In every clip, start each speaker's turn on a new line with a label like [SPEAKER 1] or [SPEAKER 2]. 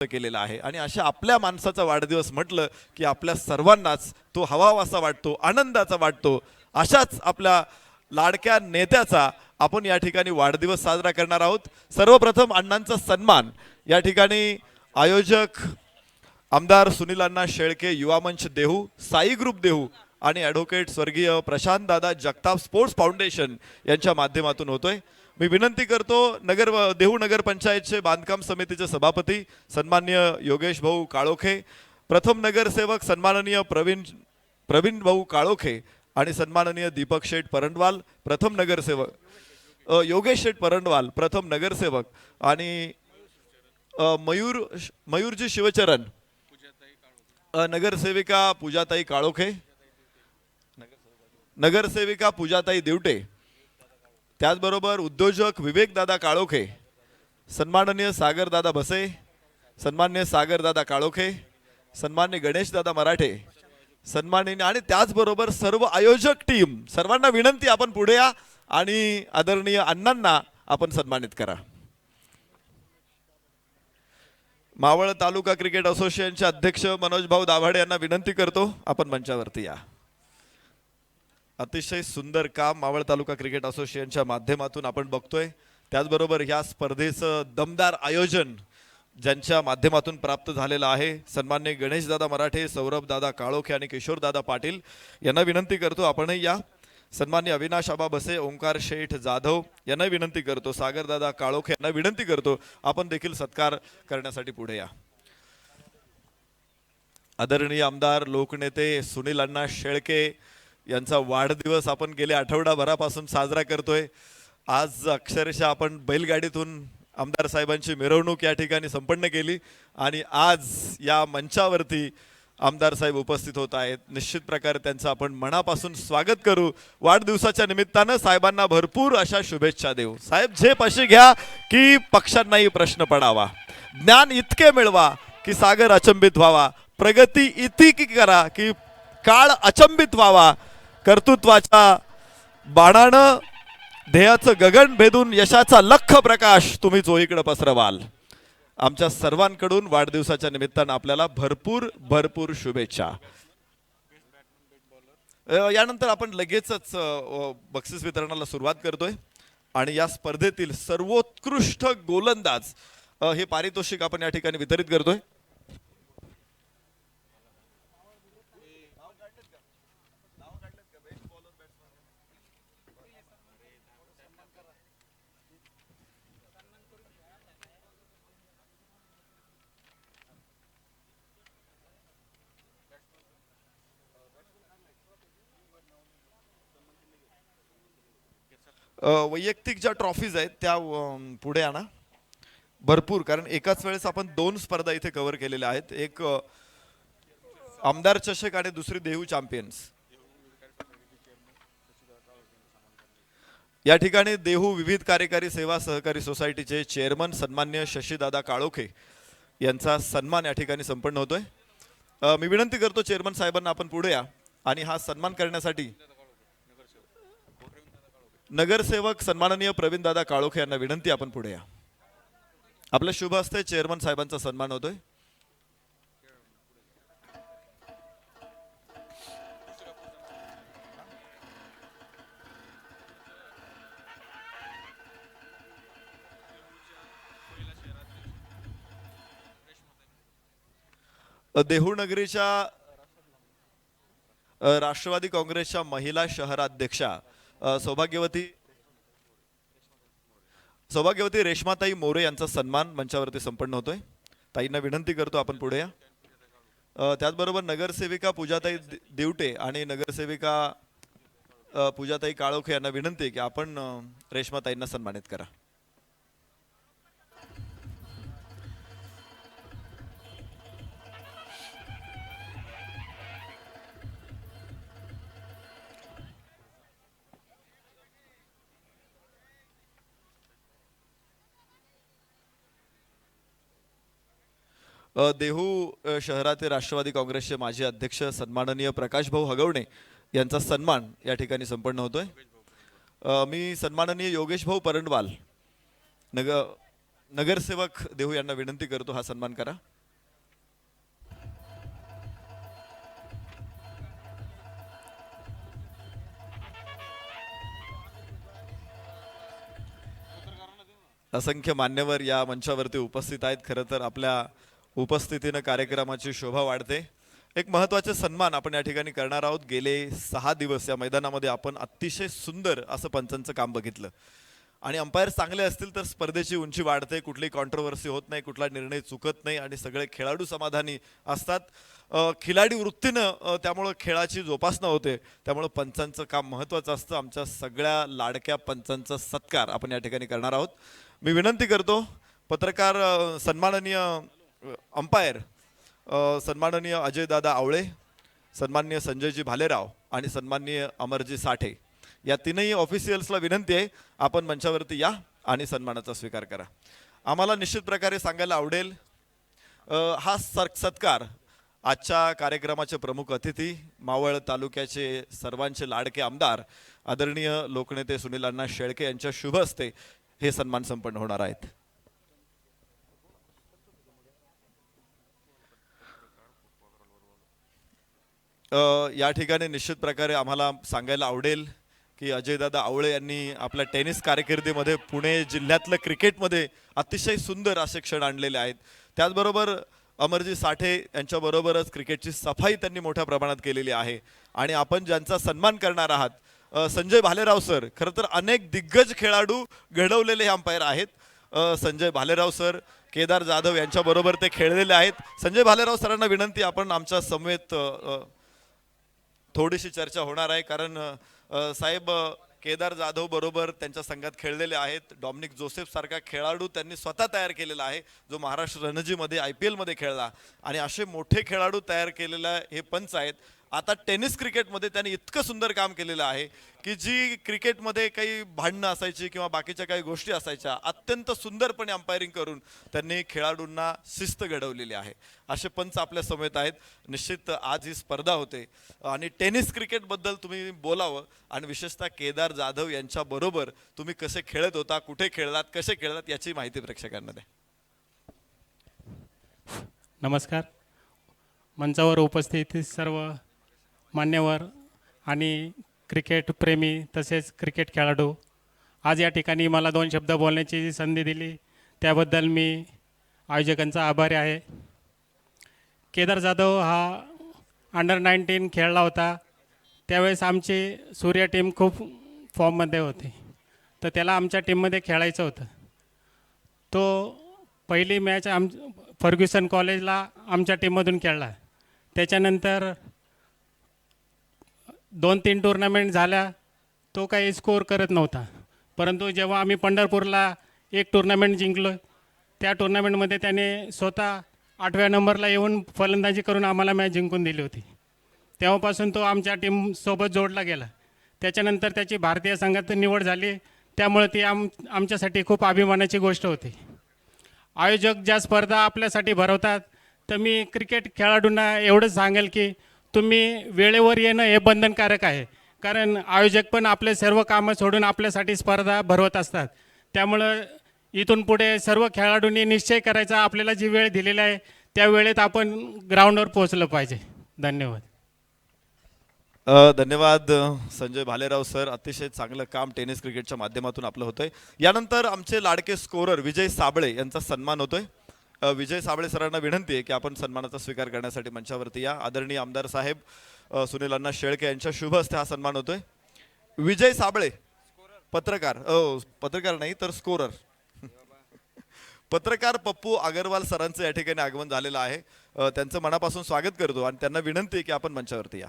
[SPEAKER 1] केलेला आहे आणि अशा आपल्या माणसाचा वाढदिवस म्हटलं की आपल्या सर्वांनाच तो हवावासा वाटतो, आनंदाचा वाटतो. अशाच आपल्या लाडक्या नेत्याचा आपण या ठिकाणी वाढदिवस साजरा करणार आहोत. सर्वप्रथम अण्णांचा सन्मान या ठिकाणी आयोजक आमदार सुनील अण्णा शेळके, युवा मंच देहू, साई ग्रुप देहू आणि ॲडव्होकेट स्वर्गीय प्रशांत दादा जगताप स्पोर्ट्स फाउंडेशन यांच्या माध्यमातून होतोय. मी विनंती करतो देहू नगर पंचायतचे बांधकाम समितीचे सभापती सन्माननीय योगेश भाऊ काळोखे, प्रथम नगरसेवक सन्माननीय प्रवीण भाऊ काळोखे आणि सन्माननीय दीपक शेठ परंडवाल प्रथम नगरसेवक, योगेश शेठ परंडवाल प्रथम नगरसेवक आणि मयूरजी शिवचरण नगरसेविका पूजाताई काळोखे, नगरसेविका पूजाताई दिवटे, त्याचबरोबर उद्योजक विवेकदादा काळोखे, सन्माननीय सागरदादा भसे, सन्माननीय सागरदादा काळोखे, सन्माननीय गणेशदादा मराठे, सन्माननीय आणि त्याचबरोबर सर्व आयोजक टीम सर्वांना विनंती आपण पुढे या आणि आदरणीय अण्णांना आपण सन्मानित करा. मावळ तालुका क्रिकेट असोसिएशनचे अध्यक्ष मनोज भाऊ दाभाडे यांना विनंती करतो आपण मंचावरती या. अतिशय सुंदर काम मावळ तालुका क्रिकेट असोसिएशनच्या माध्यमातून आपण बघतोय. त्याचबरोबर ह्या स्पर्धेचं दमदार आयोजन ज्यांच्या माध्यमातून प्राप्त झालेलं आहे सन्माननीय गणेशदादा मराठे, सौरभदादा काळोखे आणि किशोरदादा पाटील यांना विनंती करतो आपणही या. सन्माननीय अविनाश आबा बसे, ओंकार शेठ जाधव यांना विनंती करतो, सागरदादा काळोखे यांना विनंती करतो आपण देखील सत्कार करण्यासाठी पुढे या. आदरणीय आमदार लोकनेते सुनील अण्णा शेळके यांचा वाढदिवस आपण गेल्या आठवडाभरापासून साजरा करतोय. आज अक्षरशः आपण बैलगाडीतून आमदार साहेबांची मिरवणूक या ठिकाणी संपन्न केली आणि आज या मंचावरती आमदार साहेब उपस्थित होत आहेत. निश्चित प्रकारे त्यांचं आपण मनापासून स्वागत करू. वाढदिवसाच्या निमित्तानं साहेबांना भरपूर अशा शुभेच्छा देऊ. साहेब झेप अशी घ्या की पक्षांनाही प्रश्न पडावा, ज्ञान इतके मिळवा की सागर अचंबित व्हावा, प्रगती इतकी करा की काळ अचंबित व्हावा, कर्तृत्वाच्या बाणानं ध्येयाचं गगन भेदून यशाचा लख प्रकाश तुम्ही चोहीकडे पसरवाल. आमच्या सर्वांकडून वाढदिवसाच्या निमित्तानं आपल्याला भरपूर भरपूर शुभेच्छा. यानंतर आपण लगेचच बक्षीस वितरणाला सुरुवात करतोय आणि या स्पर्धेतील सर्वोत्कृष्ट गोलंदाज हे पारितोषिक आपण या ठिकाणी वितरित करतोय. वैयक्तिक ज्या ट्रॉफीज आहेत त्या पुढे आणा भरपूर, कारण एकाच वेळेस आपण दोन स्पर्धा इथे कव्हर केलेल्या आहेत. एक आमदार चषक आणि दुसरी देहू चॅम्पियन्स. या ठिकाणी देहू विविध कार्यकारी सेवा सहकारी सोसायटीचे चेअरमन सन्मान्य शशीदादा काळोखे यांचा सन्मान या ठिकाणी संपन्न होतोय. मी विनंती करतो चेअरमन साहेबांना आपण पुढे या आणि हा सन्मान करण्यासाठी नगरसेवक सन्माननीय प्रवीण दादा काळोखे यांना विनंती आपण पुढे या. आपल्या शुभ हस्ते चेअरमन साहेबांचा सन्मान होतोय. देहू नगरीच्या राष्ट्रवादी काँग्रेसच्या महिला शहराध्यक्षा सौभाग्यवती रेश्माताई मोरे यांचा सन्मान मंचावरती संपन्न होतोय. ताईंना विनंती करतो आपण पुढे या. त्याचबरोबर नगरसेविका पूजाताई दिवटे आणि नगरसेविका पूजाताई काळोखे यांना विनंती आहे की आपण रेश्माताईंना सन्मानित करा. देहू शहरातील राष्ट्रवादी काँग्रेसचे माजी अध्यक्ष सन्माननीय प्रकाश भाऊ हगवणे यांचा सन्मान या ठिकाणी संपन्न होतोय. मी सन्माननीय योगेश भाऊ परंडवाल नगरसेवक देहू यांना विनंती करतो हा सन्मान करा. असंख्य मान्यवर या मंचावरती उपस्थित आहेत. खरं तर आपल्या उपस्थितीनं कार्यक्रमाची शोभा वाढते. एक महत्त्वाचे सन्मान आपण या ठिकाणी करणार आहोत. गेले 6 दिवस या मैदानामध्ये आपण अतिशय सुंदर असं पंचांचं काम बघितलं आणि अंपायर चांगले असतील तर स्पर्धेची उंची वाढते, कुठली कॉन्ट्रोवर्सी होत नाही, कुठला निर्णय चुकत नाही आणि सगळे खेळाडू समाधानी असतात. खिलाडी वृत्तीनं त्यामुळं खेळाची जोपासना होते. त्यामुळं पंचांचं काम महत्त्वाचं असतं. आमच्या सगळ्या लाडक्या पंचांचा सत्कार आपण या ठिकाणी करणार आहोत. मी विनंती करतो पत्रकार सन्माननीय अंपायर सन्माननीय अजयदादा आवळे, सन्माननीय संजयजी भालेराव आणि सन्माननीय अमरजी साठे या तीनही ऑफिशियल्सला विनंती आहे आपण मंचावरती या आणि सन्मानाचा स्वीकार करा. आम्हाला निश्चित प्रकारे सांगायला आवडेल हा सत्कार आजच्या कार्यक्रमाचे प्रमुख अतिथी मावळ तालुक्याचे सर्वांचे लाडके आमदार आदरणीय लोकनेते सुनील अण्णा शेळके यांच्या शुभ हस्ते हे सन्मान संपन्न होणार आहेत. या ठिकाणी निश्चित प्रकारे आम्हाला सांगायला आवडेल की अजयदादा आवळे यांनी आपल्या टेनिस कारकिर्दीमध्ये पुणे जिल्ह्यातलं क्रिकेटमध्ये अतिशय सुंदर असे क्षण आणलेले आहेत. त्याचबरोबर अमरजी साठे यांच्याबरोबरच क्रिकेटची सफाई त्यांनी मोठ्या प्रमाणात केलेली आहे. आणि आपण ज्यांचा सन्मान करणार आहात संजय भालेराव सर, खरं तर अनेक दिग्गज खेळाडू घडवलेले हे अंपायर आहेत. संजय भालेराव सर केदार जाधव यांच्याबरोबर ते खेळलेले आहेत. संजय भालेराव सरांना विनंती, आपण आमच्या समवेत थोडीशी चर्चा होणार आहे कारण साहेब केदार जाधव बरोबर त्यांच्या संघात खेळलेले आहेत. डॉमिनिक जोसेफ सारखा खेळाडू त्यांनी स्वतः तयार केलेला आहे जो महाराष्ट्र रणजीमध्ये IPL मध्ये खेळला आणि असे मोठे खेळाडू तयार केलेला हे पंच आहेत. आता टेनिस क्रिकेटमध्ये त्यांनी इतकं सुंदर काम केलेलं आहे की जी क्रिकेटमध्ये काही भांडणं असायची किंवा बाकीच्या काही गोष्टी असायच्या अत्यंत सुंदरपणे अंपायरिंग करून त्यांनी खेळाडूंना शिस्त घडवलेली आहे. असे पंच आपल्या समेत आहेत. निश्चित आज ही स्पर्धा होते आणि टेनिस क्रिकेटबद्दल तुम्ही बोलावं आणि विशेषतः केदार जाधव यांच्याबरोबर तुम्ही कसे खेळत होता, कुठे खेळलात, कसे खेळलात याची माहिती प्रेक्षकांना द्या.
[SPEAKER 2] नमस्कार. मंचावर उपस्थित सर्व मान्यवर आणि क्रिकेट प्रेमी तसेच क्रिकेट खेळाडू, आज या ठिकाणी मला 2 शब्द बोलण्याची जी संधी दिली त्याबद्दल मी आयोजकांचा आभारी आहे. केदार जाधव हा अंडर-19 खेळला होता. त्यावेळेस आमची सूर्य टीम खूप फॉर्ममध्ये होती, तर त्याला आमच्या टीममध्ये खेळायचं होतं. तो पहिली मॅच फर्ग्युसन कॉलेजला आमच्या टीममधून खेळला. त्याच्यानंतर 2-3 टुर्नामेंट झाल्या, तो काही स्कोअर करत नव्हता. परंतु जेव्हा आम्ही पंढरपूरला एक टुर्नामेंट जिंकलो, त्या टुर्नामेंटमध्ये त्याने स्वतः 8व्या नंबरला येऊन फलंदाजी करून आम्हाला मॅच जिंकून दिली होती. तेव्हापासून तो आमच्या टीमसोबत जोडला गेला. त्याच्यानंतर त्याची भारतीय संघात निवड झाली, त्यामुळे ती आमच्यासाठी खूप अभिमानाची गोष्ट होती. आयोजक ज्या स्पर्धा आपल्यासाठी भरवतात, तर मी क्रिकेट खेळाडूंना एवढंच सांगेल की तुम्ही वेळेवर येणं हे बंधनकारक आहे, कारण आयोजक पण आपले सर्व कामं सोडून आपल्यासाठी स्पर्धा भरवत असतात. त्यामुळं इथून पुढे सर्व खेळाडूंनी निश्चय करायचा, आपल्याला जी वेळ दिलेली आहे त्या वेळेत आपण ग्राउंडवर पोहोचलं पाहिजे. धन्यवाद.
[SPEAKER 1] धन्यवाद संजय भालेराव सर. अतिशय चांगलं काम टेनिस क्रिकेटच्या माध्यमातून आपलं होतंय. यानंतर आमचे लाडके स्कोरर विजय साबळे यांचा सन्मान होतोय. विजय साबळे सरांना विनंती आहे की आपण सन्मानाचा स्वीकार करण्यासाठी मंचावरती या. आदरणीय आमदार साहेब सुनील अण्णा शेळके यांच्या शुभ हस्ते हा सन्मान होतोय. विजय साबळे पत्रकार, पत्रकार नाही तर स्कोरर, पत्रकार पप्पू अगरवाल सरांचं या ठिकाणी आगमन झालेलं आहे. त्यांचं मनापासून स्वागत करतो आणि त्यांना विनंती आहे की आपण मंचावरती या.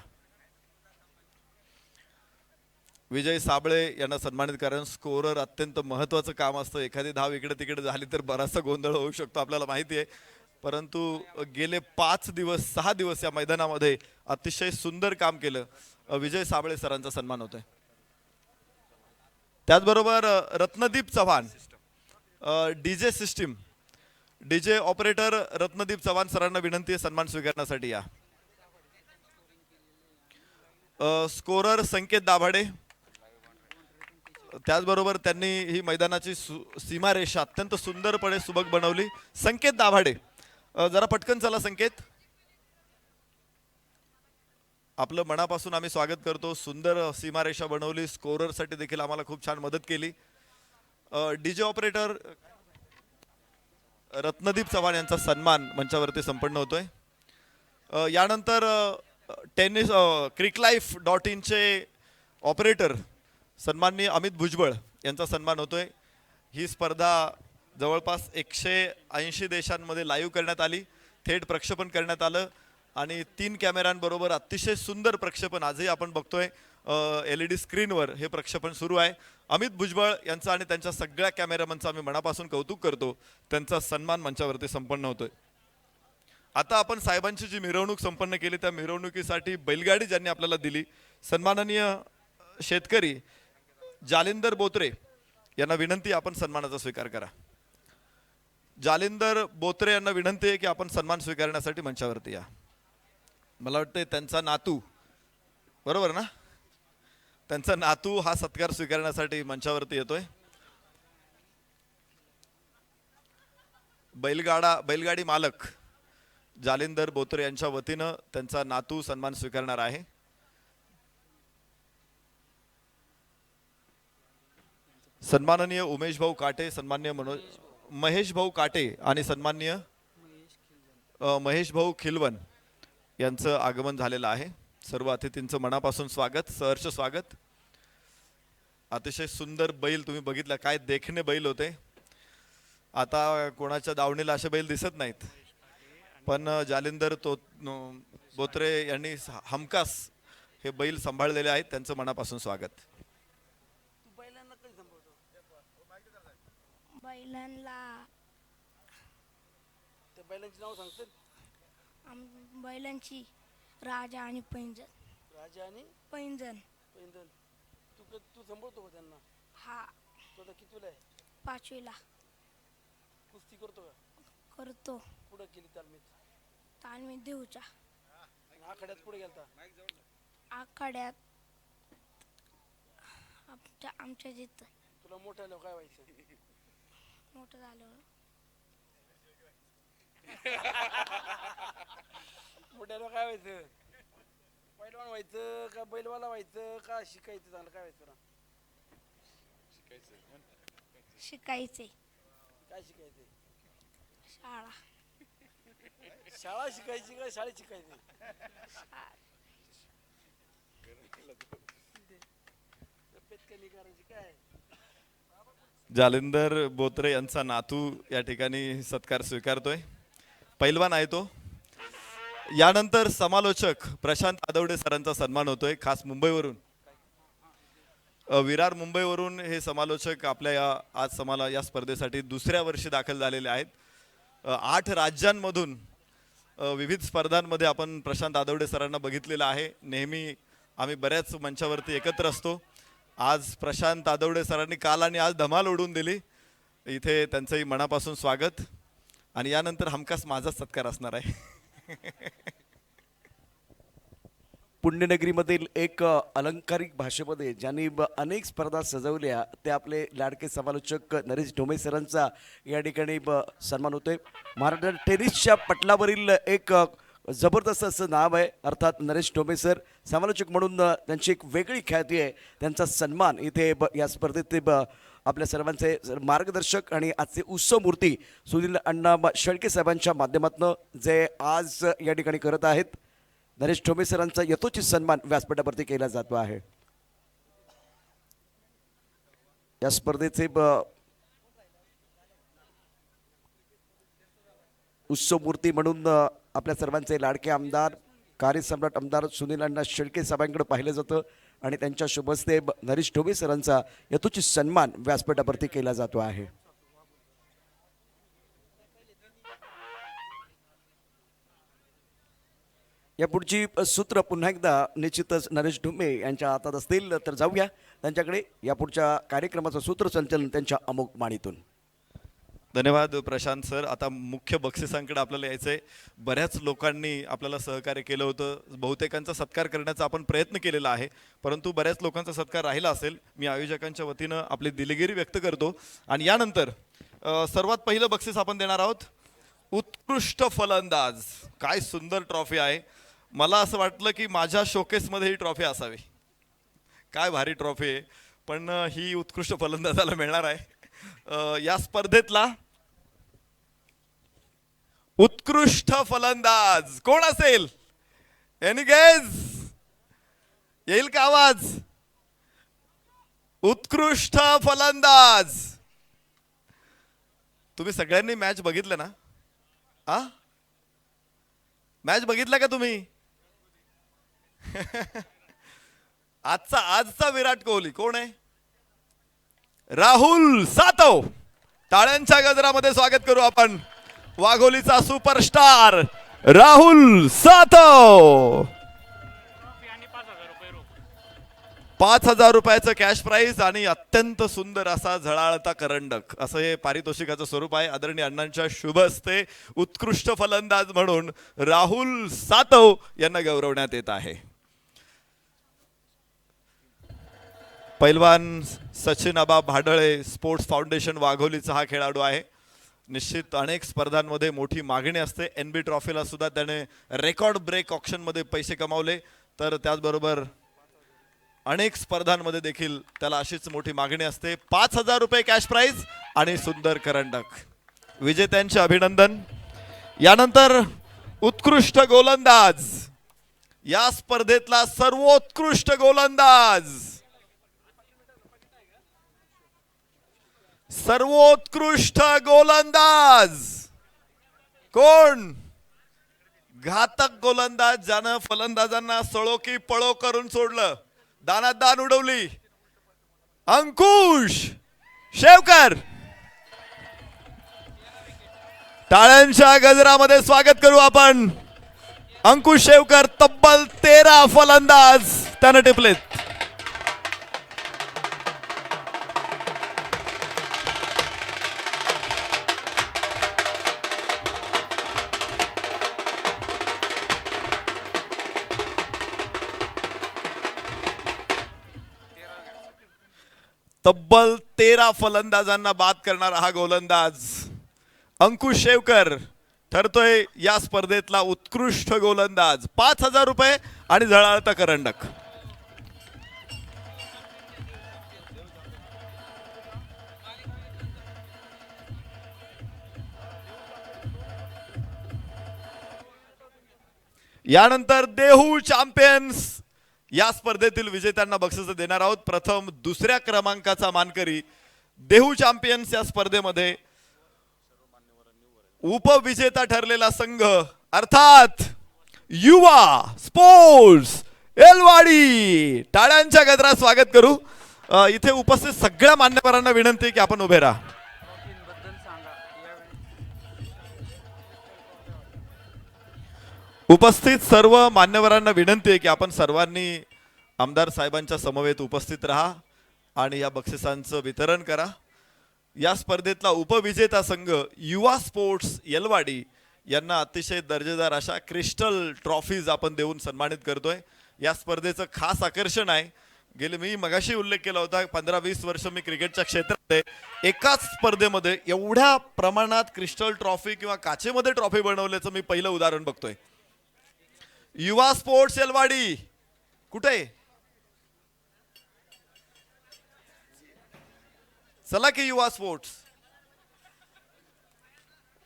[SPEAKER 1] विजय साबळे यांना सन्मानित कारण स्कोरर अत्यंत महत्त्वाचं काम असतं. एखादी धाव इकडे तिकडे झाली तर बराचसा गोंधळ होऊ शकतो, आपल्याला माहिती आहे. परंतु गेले 6 दिवस या मैदानामध्ये अतिशय सुंदर काम केलं. विजय साबळे सरांचा सन्मान होतोय. त्याचबरोबर Ratnadeep Chavan, DJ system, DJ operator Ratnadeep Chavan सरांना विनंती आहे सन्मान स्वीकारण्यासाठी या. स्कोरर संकेत दाभाडे, त्याचबरोबर त्यांनी ही मैदानाची सीमारेषा अत्यंत सुंदरपणे सुबक बनवली. संकेत दाभाडे, जरा पटकन चला संकेत. आपलं मनापासून आम्ही स्वागत करतो. सुंदर सीमारेषा बनवली, स्कोररसाठी देखील आम्हाला खूप छान मदत केली. डीजे ऑपरेटर रत्नदीप चव्हाण यांचा सन्मान मंचावरती संपन्न होतोय. यानंतर टेनिस cricklife.in चे ऑपरेटर सन्माननीय अमित भुजबळ यांचा सन्मान होतोय. ही स्पर्धा जवळपास 180 देशांमध्ये लाईव्ह करण्यात आली, थेट प्रक्षेपण करण्यात आलं आणि 3 कॅमेऱ्यांबरोबर अतिशय सुंदर प्रक्षेपण आजही आपण बघतोय. LED स्क्रीनवर हे प्रक्षेपण सुरू आहे. अमित भुजबळ यांचा आणि त्यांच्या सगळ्या कॅमेरामनचं आम्ही मनापासून कौतुक करतो. त्यांचा सन्मान मंचावरती संपन्न होतोय. आता आपण साहेबांची जी मिरवणूक संपन्न केली त्या मिरवणुकीसाठी बैलगाडी ज्यांनी आपल्याला दिली, सन्माननीय शेतकरी जालिंदर बोत्रे यांना विनंती आपण सन्मानाचा स्वीकार करा. जालिंदर बोत्रे यांना विनंती आहे की आपण सन्मान स्वीकारण्यासाठी मंचावरती या. मला वाटतं त्यांचा नातू, बरोबर ना, त्यांचा नातू हा सत्कार स्वीकारण्यासाठी मंचावरती येतोय. बैलगाडी मालक जालिंदर बोत्रे यांच्या वतीनं त्यांचा नातू सन्मान स्वीकारणार आहे. सन्माननीय उमेश भाऊ काटे, सन्माननीय महेश भाऊ काटे आणि सन्माननीय महेश भाऊ खिलवन यांचं आगमन झालेलं आहे. सर्व अतिथींचं मनापासून स्वागत, सहर्ष स्वागत. अतिशय सुंदर बैल तुम्ही बघितला, काय देखणे बैल होते. आता कोणाच्या दावणीला असे बैल दिसत नाहीत, पण जालिंदर बोत्रे यांनी हमखास हे बैल सांभाळलेले आहेत. त्यांचं मनापासून स्वागत.
[SPEAKER 3] बैलांची नाव सांगतात.
[SPEAKER 4] बैलांची राजा आणि पैंजण.
[SPEAKER 3] राजा आणि
[SPEAKER 4] पैंजण.
[SPEAKER 3] पैंजण. तू सांभाळतो का त्यांना?
[SPEAKER 4] हा.
[SPEAKER 3] तो आता कितवीला आहे?
[SPEAKER 4] 5वीला.
[SPEAKER 3] कुस्ती करतो का?
[SPEAKER 4] करतो.
[SPEAKER 3] पुढे केली तालमीत?
[SPEAKER 4] तालमीत देऊच्या.
[SPEAKER 3] आखाड्यात पुढे गेलता?
[SPEAKER 4] आखाड्यात आमच्या जिथं.
[SPEAKER 3] तुला मोठं आल्यावर काय व्हायचं?
[SPEAKER 4] मोठं झालं.
[SPEAKER 3] मोठ्याला काय व्हायचं? पैलवान व्हायचं का बैलवाला व्हायचं का शिकायचं? चांगलं काय व्हायचं?
[SPEAKER 4] शिकायचे.
[SPEAKER 3] काय शिकायचं?
[SPEAKER 4] शाळा.
[SPEAKER 3] शाळा शिकायची का शाळेत शिकायचं? तब्येत कमी करायची काय?
[SPEAKER 1] जालिंदर बोत्रे यांचा नातू या ठिकाणी सत्कार स्वीकारतोय. पैलवान आहे तो. यानंतर समालोचक प्रशांत आदवडे सरांचा सन्मान होतोय, खास मुंबईवरून. विरार मुंबईवरून हे समालोचक आपल्या या स्पर्धेसाठी दुसऱ्या वर्षी दाखल झालेले आहेत. 8 राज्यांमधून विविध स्पर्धांमध्ये आपण प्रशांत आदवडे सरांना बघितलेलं आहे. नेहमी आम्ही बऱ्याच मंचावरती एकत्र असतो. आज प्रशांत आदवडे सरांनी काल आणि आज धमाल उडवून दिली. इथे त्यांचंही मनापासून स्वागत. आणि यानंतर हमखास माझा सत्कार असणार आहे.
[SPEAKER 5] पुण्यनगरीमधील एक अलंकारिक भाषेमध्ये ज्यांनी अनेक स्पर्धा सजवल्या ते आपले लाडके समालोचक नरेश ढोमे सरांचा या ठिकाणी सन्मान होतोय. महाराष्ट्र टेनिसच्या पटलावरील एक जबरदस्त असं नाव आहे, अर्थात नरेश ढोमे सर. समालोचक म्हणून त्यांची एक वेगळी ख्याती आहे. त्यांचा सन्मान इथे या स्पर्धेत आपल्या सर्वांचे मार्गदर्शक आणि आजचे उत्सव मूर्ती सुनील अण्णा शेळके साहेबांच्या माध्यमातून जे आज या ठिकाणी करत आहेत, नरेश ढोमे सरांचा यथोचित सन्मान व्यासपीठावरती केला जातो आहे. या स्पर्धेचे उत्सव मूर्ती म्हणून आपल्या सर्वांचे लाडके आमदार, कार्यसम्राट आमदार सुनील अण्णा शेळके साहेबांकडे पाहिलं जातं आणि त्यांच्या शुभ हस्ते नरेश ढोमे सरांचा यथोचित सन्मान व्यासपीठावरती केला जातो आहे. या पुढची सूत्र पुन्हा एकदा निश्चितच नरेश ढोमे यांच्या हातात असतील, तर जाऊया त्यांच्याकडे. या पुढच्या कार्यक्रमाचं सूत्रसंचालन त्यांच्या अमोघ माणीतून.
[SPEAKER 1] धन्यवाद प्रशांत सर. आता मुख्य बक्षिसांकडे आपल्याला यायचंय. बऱ्याच लोकांनी आपल्याला सहकार्य केलं होतं. बहुतेकांचा सत्कार करण्याचा आपण प्रयत्न केलेला आहे, परंतु बऱ्याच लोकांचा सत्कार राहिला असेल. मी आयोजकांच्या वतीनं आपली दिलगिरी व्यक्त करतो. आणि यानंतर सर्वात पहिलं बक्षीस आपण देणार आहोत उत्कृष्ट फलंदाज. काय सुंदर ट्रॉफी आहे. मला असं वाटलं की माझ्या शोकेसमध्ये ही ट्रॉफी असावी. काय भारी ट्रॉफी आहे. पण ही उत्कृष्ट फलंदाजाला मिळणार आहे. या स्पर्धेतला उत्कृष्ट फलंदाज कोण असेल? Any guess? येईल का आवाज? उत्कृष्ट फलंदाज. तुम्ही सगळ्यांनी मॅच बघितलं ना? आ मॅच बघितला का तुम्ही? आजचा विराट कोहली कोण आहे? राहुल सातव. टाळ्यांच्या गजरामध्ये स्वागत करू आपण वाघोलीचा सुपरस्टार राहुल सातव. 5,000 रुपयाचं कॅश प्राइज आणि अत्यंत सुंदर असा झळाळता करंडक असं हे पारितोषिकाचं स्वरूप आहे. आदरणीय अण्णांच्या शुभ हस्ते उत्कृष्ट फलंदाज म्हणून राहुल सातव यांना गौरवण्यात येत आहे. पैलवान सचिन आबा भाडळे स्पोर्ट्स फाउंडेशन वाघोलीचा हा खेळाडू आहे. निश्चित अनेक स्पर्धांमध्ये मोठी मागणी असते. NB ट्रॉफीला सुद्धा त्याने रेकॉर्ड ब्रेक ऑप्शनमध्ये पैसे कमावले. तर त्याचबरोबर अनेक स्पर्धांमध्ये देखील त्याला अशीच मोठी मागणी असते. 5,000 रुपये कॅश प्राइज आणि सुंदर करंडक. विजेत्यांचे अभिनंदन. यानंतर उत्कृष्ट गोलंदाज. या स्पर्धेतला सर्वोत्कृष्ट गोलंदाज. सर्वोत्कृष्ट गोलंदाज कोण? घातक गोलंदाज ज्यानं फलंदाजांना सळो की पळो करून सोडलं, दानात दान उडवली. अंकुश शेवकर. टाळ्यांच्या गजरामध्ये स्वागत करू आपण अंकुश शेवकर. तब्बल 13 फलंदाज त्यानं टिपलेत. तब्बल 13 फलंदाजांना बाद करणारा हा गोलंदाज अंकुश शेवकर ठरतोय या स्पर्धेतला उत्कृष्ट गोलंदाज. 5,000 रुपये आणि झळाळता करंडक. यानंतर देहू चॅम्पियन्स या स्पर्धेतील विजेत्यांना बक्षीस देणार आहोत. प्रथम दुसऱ्या क्रमांकाचा मानकरी देहू चॅम्पियन्स या स्पर्धेमध्ये उपविजेता ठरलेला संघ अर्थात युवा स्पोर्ट्स एलवाडी. टाळ्यांच्या गजरात स्वागत करू. इथे उपस्थित सगळ्या मान्यवरांना विनंती आहे की आपण उभे राहा. उपस्थित सर्व मान्यवरांना विनंती आहे की आपण सर्वांनी आमदार साहेबांच्या समवेत उपस्थित राहा आणि या बक्षिसांचं वितरण करा. या स्पर्धेतला उपविजेता संघ युवा स्पोर्ट्स येलवाडी यांना अतिशय दर्जेदार अशा क्रिस्टल ट्रॉफीज आपण देऊन सन्मानित करतोय. या स्पर्धेचं खास आकर्षण आहे, गेले मी मगाशी उल्लेख केला होता 15-20 वर्ष मी क्रिकेटच्या क्षेत्रात आहे, एकाच स्पर्धेमध्ये एवढ्या प्रमाणात क्रिस्टल ट्रॉफी किंवा काचेमध्ये ट्रॉफी बनवल्याचं मी पहिलं उदाहरण बघतोय. युवा स्पोर्ट्स एलवाडी कुठे? चला की युवा स्पोर्ट्स.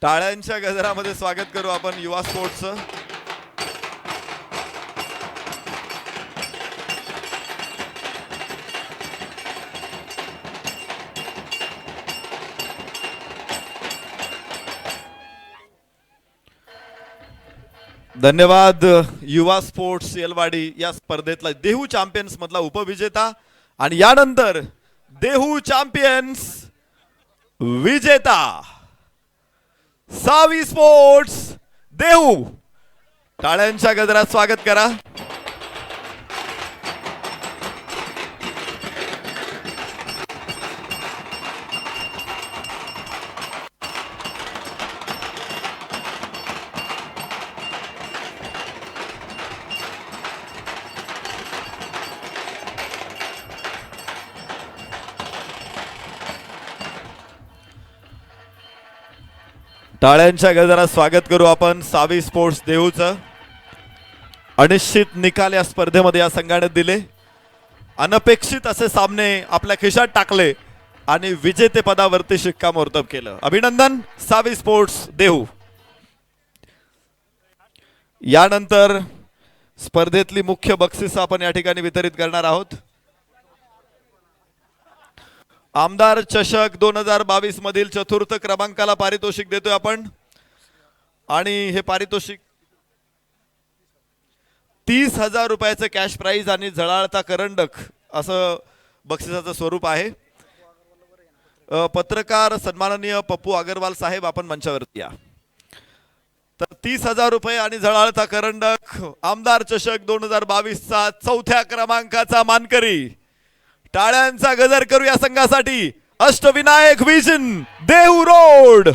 [SPEAKER 1] टाळ्यांच्या गजरामध्ये स्वागत करू आपण युवा स्पोर्ट्सचं. धन्यवाद. युवा स्पोर्ट्स येलवाडी या स्पर्धेतला देहू चॅम्पियन्स मधला उपविजेता आणि यानंतर देहू चॅम्पियन्स विजेता सावी स्पोर्ट्स देहू. टाळ्यांच्या गजरात स्वागत करा. टाळ्यांच्या गजरात स्वागत करू आपण सावी स्पोर्ट्स देहूचं. अनिश्चित निकाल या स्पर्धेमध्ये या संघाने दिले, अनपेक्षित असे सामने आपल्या खिशात टाकले आणि विजेतेपदावरती शिक्कामोर्तब केलं. अभिनंदन सावी स्पोर्ट्स देहू. यानंतर स्पर्धेतली मुख्य बक्षिस आपण या ठिकाणी वितरित करणार आहोत. आमदार चषक 2022 मधील चतुर्थ क्रमांकाला पारितोषिक देतोय आपण. आणि हे पारितोषिक 30,000 रुपयाचं कॅश प्राइज आणि जळाळता करंडक असं बक्षिसाचं स्वरूप आहे. पत्रकार सन्माननीय पप्पू अग्रवाल साहेब आपण मंचावरती या. तर 30,000 रुपये आणि जळाळता करंडक आमदार चषक 2022चा चौथ्या क्रमांकाचा मानकरी. टाळ्यांचा गजर करू या संघासाठी. Ashtavinayak vision Dehu road.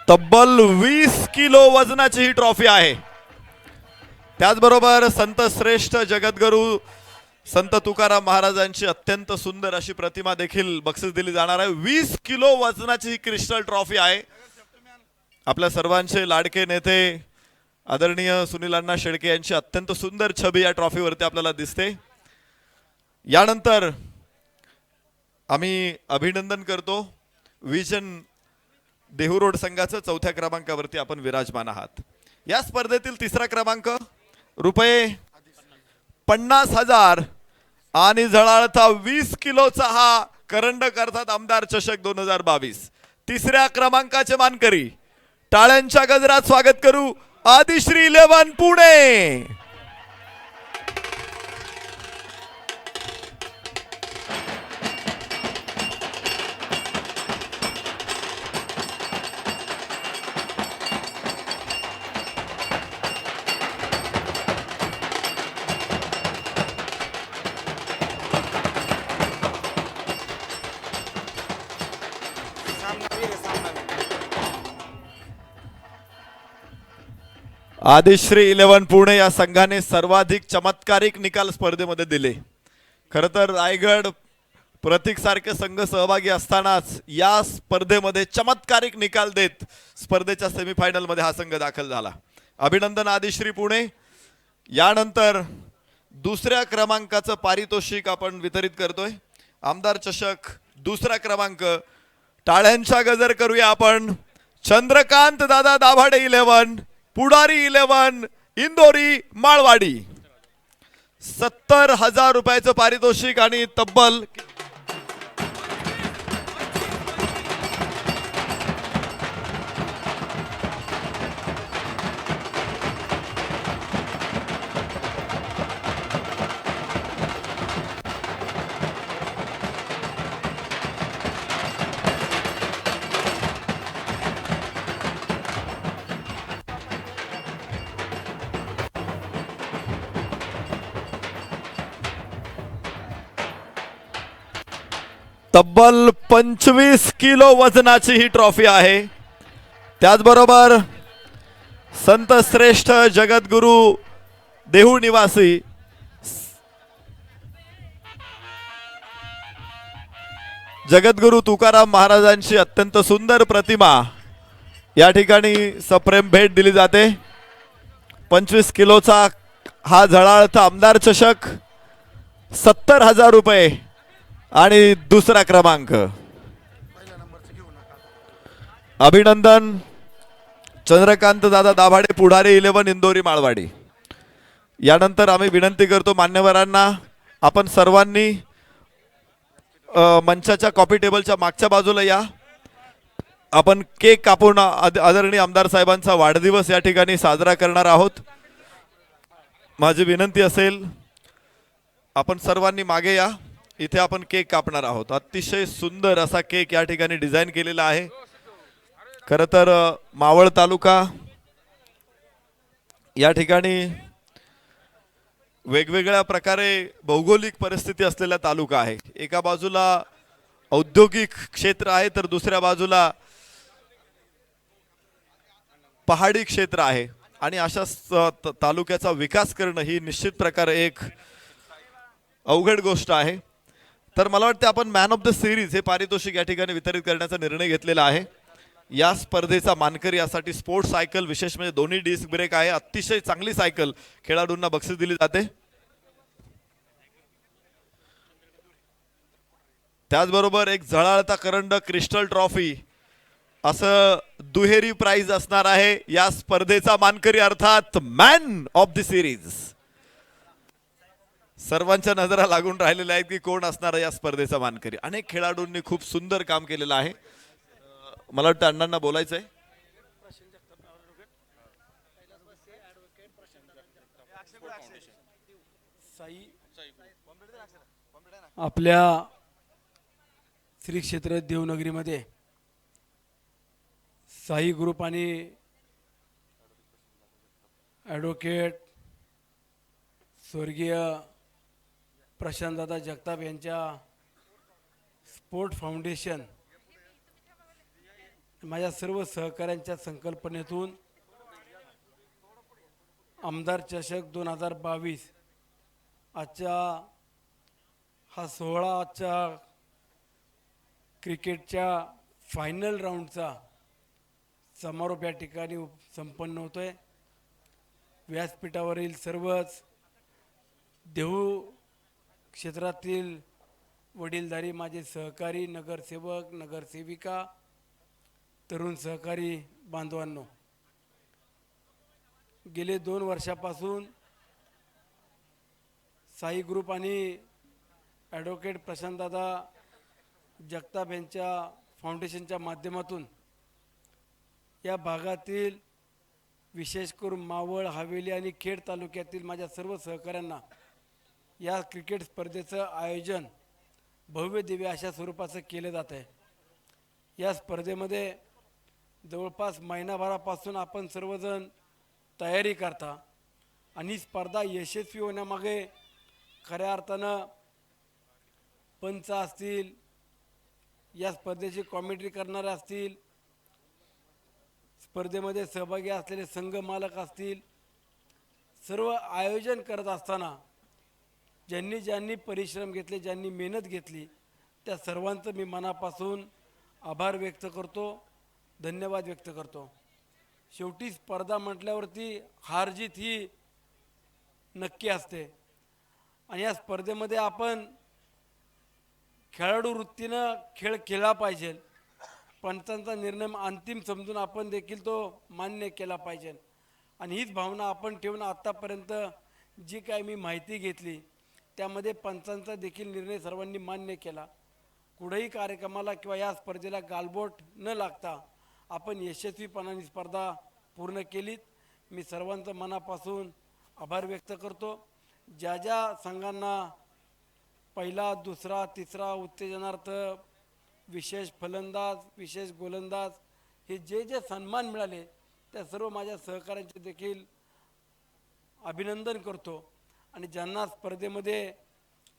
[SPEAKER 1] तब्बल 20 किलो वजनाची ही ट्रॉफी आहे. त्याचबरोबर संत श्रेष्ठ जगद्गुरू संत तुकाराम महाराजांची अत्यंत सुंदर अशी प्रतिमा देखील बक्षीस दिली जाणार आहे. 20 किलो वजनाची ही क्रिस्टल ट्रॉफी आहे. आपल्या सर्वांचे लाडके नेते आदरणीय सुनील अण्णा शेळके यांची अत्यंत सुंदर छबी या ट्रॉफीवरती आपल्याला दिसते. यानंतर आम्ही अभिनंदन करतो विजन देहू रोड संघाचं. चौथ्या क्रमांकावरती आपण विराजमान आहात. या स्पर्धेतील तिसरा क्रमांक रुपये 50,000 आणि जळाळता 20 किलोचा हा करंडक अर्थात आमदार चषक 2022. तिसऱ्या क्रमांकाचे मानकरी. टाळ्यांच्या गजरात स्वागत करू आदिश्री 11 पुणे. आदिश्री 11 पुणे या संघाने सर्वाधिक चमत्कारिक निकाल स्पर्धेमध्ये दिले. खरं तर रायगड प्रतीक सारखे संघ सहभागी असतानाच या स्पर्धेमध्ये चमत्कारिक निकाल देत स्पर्धेच्या सेमीफायनल मध्ये हा संघ दाखल झाला. अभिनंदन आदिश्री पुणे. यानंतर दुसऱ्या क्रमांकाचं पारितोषिक आपण वितरित करतोय. आमदार चषक दुसरा क्रमांक. टाळ्यांचा गजर करूया आपण. चंद्रकांत दादा दाभाडे 11 पुढारी 11 इंदोरी माळवाडी. 70,000 रुपयाचं पारितोषिक आणि तब्बल तब्बल 25 किलो वजनाची ही ट्रॉफी आहे. त्याचबरोबर संत श्रेष्ठ जगद्गुरू देहू निवासी जगद्गुरू तुकाराम महाराजांची अत्यंत सुंदर प्रतिमा या ठिकाणी सप्रेम भेट दिली जाते. 25 किलोचा हा झळाळता आमदार चषक. 70,000 रुपये आणि दुसरा क्रमांक. अभिनंदन चंद्रकांत दादा दाभाडे पुढारी 11 इंदोरी माळवाडी. यानंतर आम्ही विनंती करतो मान्यवरांना आपण सर्वांनी मंचाच्या कॉफी टेबलच्या मागच्या बाजूला या. आपण केक कापून आदरणीय आमदार साहेबांचा वाढदिवस या ठिकाणी साजरा करणार आहोत. माझी विनंती असेल आपण सर्वांनी मागे या. इथे आपण केक कापणार आहोत. अतिशय सुंदर असा केक या ठिकाणी डिझाईन केलेला आहे. खरं तर मावळ तालुका या ठिकाणी वेगवेगळ्या प्रकारे भौगोलिक परिस्थिती असलेला तालुका आहे. एका बाजूला औद्योगिक क्षेत्र आहे तर दुसऱ्या बाजूला पहाडी क्षेत्र आहे आणि अशा तालुक्याचा विकास करणं ही निश्चित प्रकारे एक अवघड गोष्ट आहे. तर मला वाटतं आपण मॅन ऑफ द सिरीज हे पारितोषिक या ठिकाणी वितरित करण्याचा निर्णय घेतलेला आहे. या स्पर्धेचा मानकरी यासाठी स्पोर्ट्स सायकल, विशेष म्हणजे दोन्ही डिस्क ब्रेक आहे, अतिशय चांगली सायकल खेळाडूंना बक्षीस दिली जाते. त्याचबरोबर एक झळाळता करंड क्रिस्टल ट्रॉफी असं दुहेरी प्राइज असणार आहे या स्पर्धेचा मानकरी, अर्थात मॅन ऑफ द सिरीज. सर्वांच्या नजरा लागून राहिलेल्या आहेत की कोण असणार आहे या स्पर्धेचा मानकरी. अनेक खेळाडूंनी खूप सुंदर काम केलेलं आहे. मला वाटतं अण्णांना बोलायचंय.
[SPEAKER 3] आपल्या श्री क्षेत्र देवनगरीमध्ये साई ग्रुप आणि ॲडव्होकेट स्वर्गीय प्रशांतदादा जगताप यांच्या स्पोर्ट फाउंडेशन माझ्या सर्व सहकाऱ्यांच्या संकल्पनेतून आमदार चषक 2022 आजच्या हा 16च्या क्रिकेटच्या फायनल राऊंडचा समारोप या ठिकाणी संपन्न होतोय. व्यासपीठावरील सर्वच देहू क्षेत्रातील वडीलधारी माझे सहकारी, नगरसेवक, नगरसेविका, तरुण सहकारी बांधवांनो, गेले 2 वर्षापासून साई ग्रुप आणि ॲडव्होकेट प्रशांतदादा जगताप यांच्या फाउंडेशनच्या माध्यमातून या भागातील विशेष करून मावळ, हवेली आणि खेड तालुक्यातील माझ्या सर्व सहकाऱ्यांना या क्रिकेट स्पर्धेचं आयोजन भव्य दिव्य अशा स्वरूपाचं केलं जात आहे. या स्पर्धेमध्ये जवळपास महिनाभरापासून आपण सर्वजण तयारी करता आणि स्पर्धा यशस्वी होण्यामागे खऱ्या अर्थानं पंच असतील, या स्पर्धेची कॉमेंट्री करणारे असतील, स्पर्धेमध्ये सहभागी असलेले संघ मालक असतील, सर्व आयोजन करत असताना ज्यांनी परिश्रम घेतले, ज्यांनी मेहनत घेतली, त्या सर्वांचं मी मनापासून आभार व्यक्त करतो, धन्यवाद व्यक्त करतो. शेवटी स्पर्धा म्हटल्यावरती हारजीत ही नक्की असते आणि या स्पर्धेमध्ये आपण खेळाडू वृत्तीनं खेळ खेळला पाहिजे. पंचांचा निर्णय अंतिम समजून आपण देखील तो मान्य केला पाहिजे आणि हीच भावना आपण ठेवून आत्तापर्यंत जी काय मी माहिती घेतली त्यामध्ये पंचांचा देखील निर्णय सर्वांनी मान्य केला. कुठेही कार्यक्रमाला किंवा या स्पर्धेला गालबोट न लागता आपण यशस्वीपणाने स्पर्धा पूर्ण केलीत. मी सर्वांचं मनापासून आभार व्यक्त करतो. ज्या ज्या संघांना पहिला, दुसरा, तिसरा उत्तेजनार्थ, विशेष फलंदाज, विशेष गोलंदाज हे जे सन्मान मिळाले त्या सर्व माझ्या सहकाऱ्यांचे देखील अभिनंदन करतो आणि ज्यांना स्पर्धेमध्ये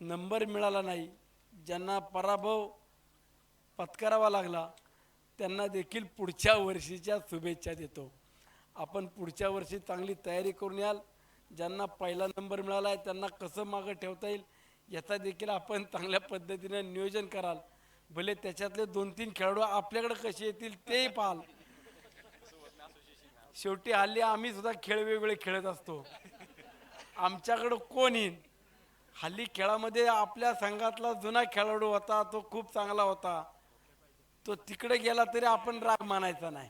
[SPEAKER 3] नंबर मिळाला नाही, ज्यांना पराभव पत्करावा लागला, त्यांना देखील पुढच्या वर्षीच्या शुभेच्छा देतो. आपण पुढच्या वर्षी चांगली तयारी करून याल. ज्यांना पहिला नंबर मिळाला आहे त्यांना कसं मागं ठेवता येईल याचा देखील आपण चांगल्या पद्धतीनं नियोजन कराल. भले त्याच्यातले 2-3 खेळाडू आपल्याकडे कसे येतील तेही पाहाल. शेवटी हल्ली आम्ही सुद्धा खेळ वेगवेगळे खेळत असतो. आमच्याकडं कोण येईल? हल्ली खेळामध्ये आपल्या संघातला जुना खेळाडू होता, तो खूप चांगला होता, तो तिकडे गेला तरी आपण राग मानायचा नाही.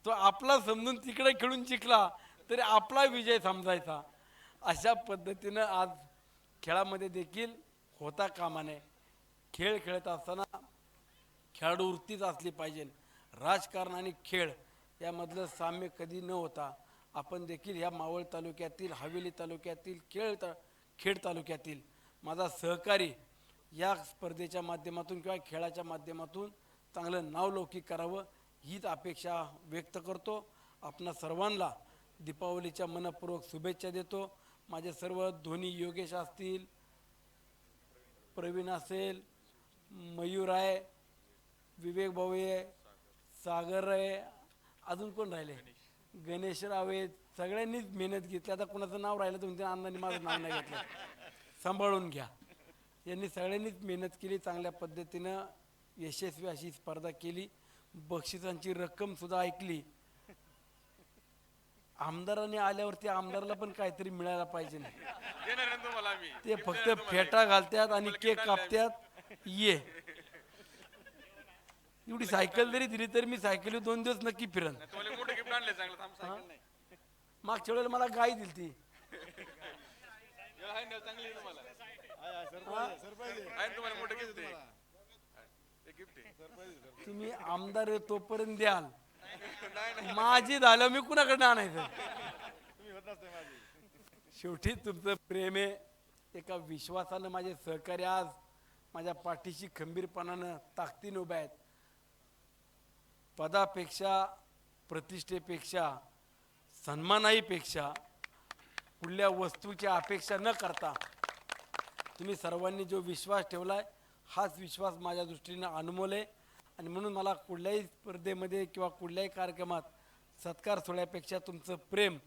[SPEAKER 3] तो आपला समजून तिकडे खेळून जिंकला तरी आपला विजय समजायचा. अशा पद्धतीनं आज खेळामध्ये देखील होता कामा नये. खेळ खेळत असताना खेळाडू वृत्तीच असली पाहिजे. राजकारण आणि खेळ यामधलं साम्य कधी न होता आपण देखील ह्या मावळ तालुक्यातील, हवेली तालुक्यातील, खेड तालुक्यातील माझा सहकारी या स्पर्धेच्या माध्यमातून किंवा खेळाच्या माध्यमातून चांगलं नावलौकिक करावं हीच अपेक्षा व्यक्त करतो. आपणा सर्वांना दीपावलीच्या मनपूर्वक शुभेच्छा देतो. माझे सर्व धोनी, योगेश असतील, प्रवीण असेल, मयूर आहे, विवेक भाऊ आहे, सागर आहे, अजून कोण राहिले, गणेशराव आहे. सगळ्यांनीच मेहनत घेतली. आता कोणाचं नाव राहिलं तर म्हणते अण्णांनी माझं नाव नाही घेतलं, सांभाळून घ्या. यांनी सगळ्यांनीच मेहनत केली, चांगल्या पद्धतीनं यशस्वी अशी स्पर्धा केली. बक्षिसांची रक्कम सुद्धा ऐकली. आमदारांनी आल्यावरती आमदाराला पण काहीतरी मिळायला पाहिजे ना. ते फक्त फेटा घालतात आणि केक कापतात. ये एवढी सायकल जरी दिली तरी मी सायकली 2 दिवस नक्की फिरन. मागच्या वेळेला मला गाय दिली ती. तुम्ही आमदार आहे तोपर्यंत द्याल, माझी झालं मी कुणाकडे आणायचं. शेवटी तुमचं प्रेम आहे, एका विश्वासानं माझे सहकारी आज माझ्या पाठीशी खंबीरपणानं ताकदीने उभे आहेत. पदापेक्षा, प्रतिष्ठेपेक्षा, सन्मानाईपेक्षा कुठल्या वस्तूची अपेक्षा न करता तुम्ही सर्वांनी जो विश्वास ठेवलाय हाच विश्वास माझ्या दृष्टीने अनमोल आहे. आणि म्हणून मला कुठल्याही स्पर्धेमध्ये किंवा कुठल्याही कार्यक्रमात सत्कार सोहळ्यापेक्षा तुमचं प्रेम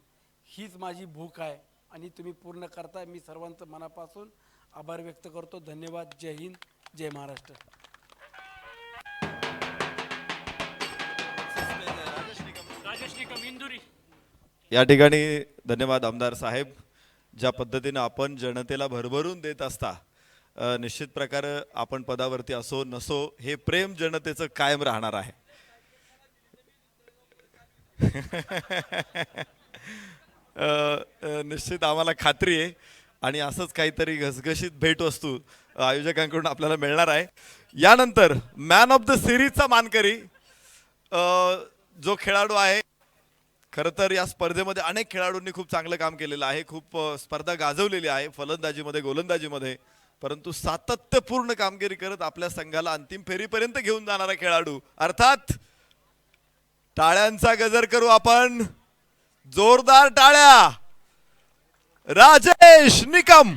[SPEAKER 3] हीच माझी भूक आहे आणि तुम्ही पूर्ण करताय. मी सर्वांचं मनापासून आभार व्यक्त करतो. धन्यवाद. जय हिंद, जय महाराष्ट्र.
[SPEAKER 1] या ठिकाणी धन्यवाद आमदार साहेब. ज्या पद्धतीनं आपण जनतेला भरभरून देत असता, निश्चित प्रकारे आपण पदावरती असो नसो हे प्रेम जनतेचं कायम राहणार आहे. निश्चित आम्हाला खात्री आहे आणि असंच काहीतरी घसघशीत भेटवस्तू आयोजकांकडून आपल्याला मिळणार आहे. यानंतर मॅन ऑफ द सिरीजचा मानकरी जो खेळाडू आहे, खरं तर या स्पर्धेमध्ये अनेक खेळाडूंनी खूप चांगलं काम केलेलं आहे, खूप स्पर्धा गाजवलेली आहे फलंदाजीमध्ये गोलंदाजीमध्ये, परंतु सातत्यपूर्ण कामगिरी करत आपल्या संघाला अंतिम फेरीपर्यंत घेऊन जाणारा खेळाडू, अर्थात टाळ्यांचा गजर करू आपण, जोरदार टाळ्या, राजेश निकम.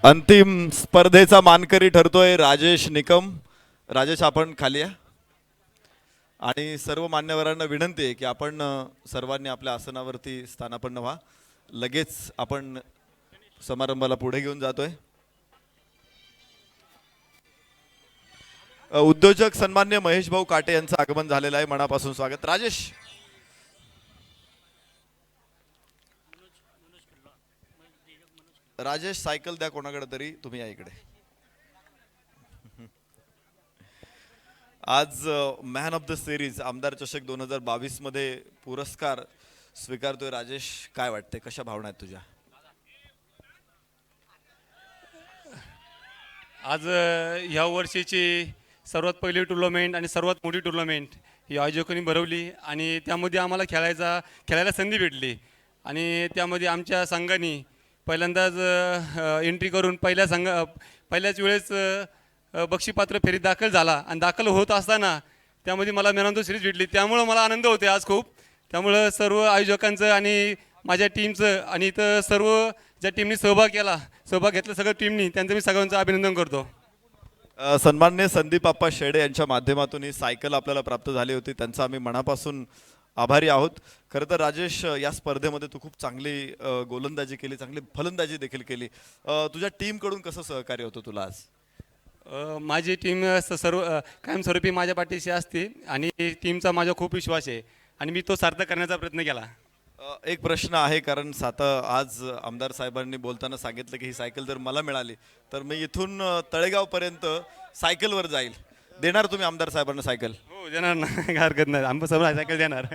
[SPEAKER 1] अंतिम स्पर्धेचा मानकरी ठरतोय राजेश निकम. राजेश, आपण खाली या. आणि सर्व मान्यवरांना विनंती आहे की आपण सर्वांनी आपल्या आसनावरती स्थानापन्न व्हा. लगेच आपण समारंभाला पुढे घेऊन जातोय. उद्योजक सन्मान्य महेश भाऊ काटे यांचं आगमन झालेलं आहे. मनापासून स्वागत. राजेश, राजेश सायकल द्या कोणाकडे तरी, तुम्ही या इकडे. आज मॅन ऑफ द सिरीज आमदार चषक 2022 मध्ये पुरस्कार स्वीकारतोय. राजेश, काय वाटते, कशा भावना आहेत तुझ्या?
[SPEAKER 6] आज ह्या वर्षीची सर्वात पहिली टुर्नामेंट आणि सर्वात मोठी टुर्नामेंट ही आयोजकांनी भरवली आणि त्यामध्ये आम्हाला खेळायला संधी भेटली आणि त्यामध्ये आमच्या संघाने पहिल्यांदाच एंट्री करून पहिल्याच वेळेस बक्षीपात्र फेरीत दाखल झाला आणि दाखल होत असताना त्यामध्ये मला मॅन ऑफ द सिरीज भेटली. त्यामुळं मला आनंद होते आज खूप. त्यामुळं सर्व आयोजकांचं आणि माझ्या टीमचं आणि इथं सर्व ज्या टीमनी सहभाग घेतला सगळ्या टीमनी, त्यांचं मी सगळ्यांचं अभिनंदन करतो.
[SPEAKER 1] सन्माननीय संदीप आप्पा शेडे यांच्या माध्यमातून ही सायकल आपल्याला प्राप्त झाली होती, त्यांचा आम्ही मनापासून आभारी आहोत. खरं तर राजेश, या स्पर्धेमध्ये तू खूप चांगली गोलंदाजी केली, चांगली फलंदाजी देखील केली. तुझ्या टीमकडून कसं सहकार्य होतं तुला आज?
[SPEAKER 6] माझी टीम सर्व कायमस्वरूपी माझ्या पाठीशी असते आणि टीमचा माझा खूप विश्वास आहे आणि मी तो सार्थ करण्याचा प्रयत्न केला.
[SPEAKER 1] एक प्रश्न आहे, कारण आज आमदार साहेबांनी बोलताना सांगितलं की ही सायकल जर मला मिळाली तर मी इथून तळेगावपर्यंत सायकलवर जाईल. देणार तुम्ही आमदार साहेबांना सायकल?
[SPEAKER 6] हो देणार ना, काय हरकत नाही, आम्ही सर्व सायकल देणार.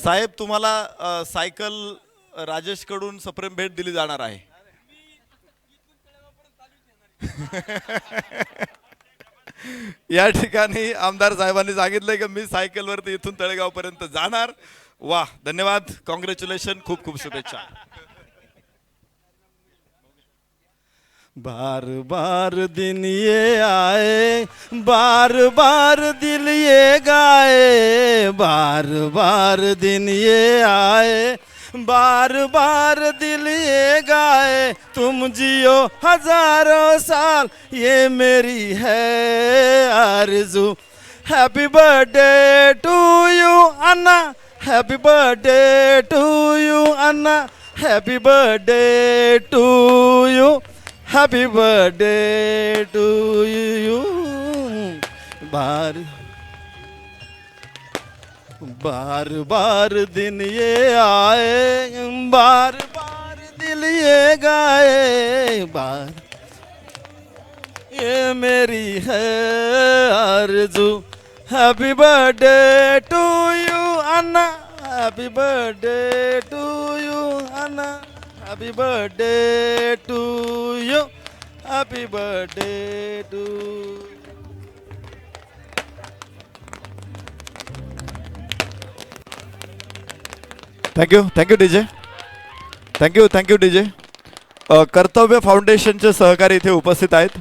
[SPEAKER 1] साहेब, तुम्हाला सायकल राजेशकडून सप्रेम भेट दिली जाणार आहे. या ठिकाणी आमदार साहेबांनी सांगितलंय की मी सायकलवरती इथून तळेगावपर्यंत जाणार. वाह, धन्यवाद, कॉंग्रॅच्युलेशन, खूप खूप शुभेच्छा.
[SPEAKER 7] बार बार दिन ये आए, बार बार दिल ये गाए, बार बार दिन ये आए, बार बार दिल ये गाए, तुम जियो हजारों साल ये मेरी है आरज़ू. Happy birthday to you Anna, happy birthday to you Anna, happy birthday to you, happy birthday to you. बार बार बार दिन ये आए, बार बार दिल ये गाए, बार ये मेरी है आरज़ू. Happy birthday to you Anna, happy birthday to you Anna, happy birthday to you, happy birthday to.
[SPEAKER 1] Thank you DJ, thank you DJ. कर्तव्य फाउंडेशनचे सहकारी इथे उपस्थित आहेत.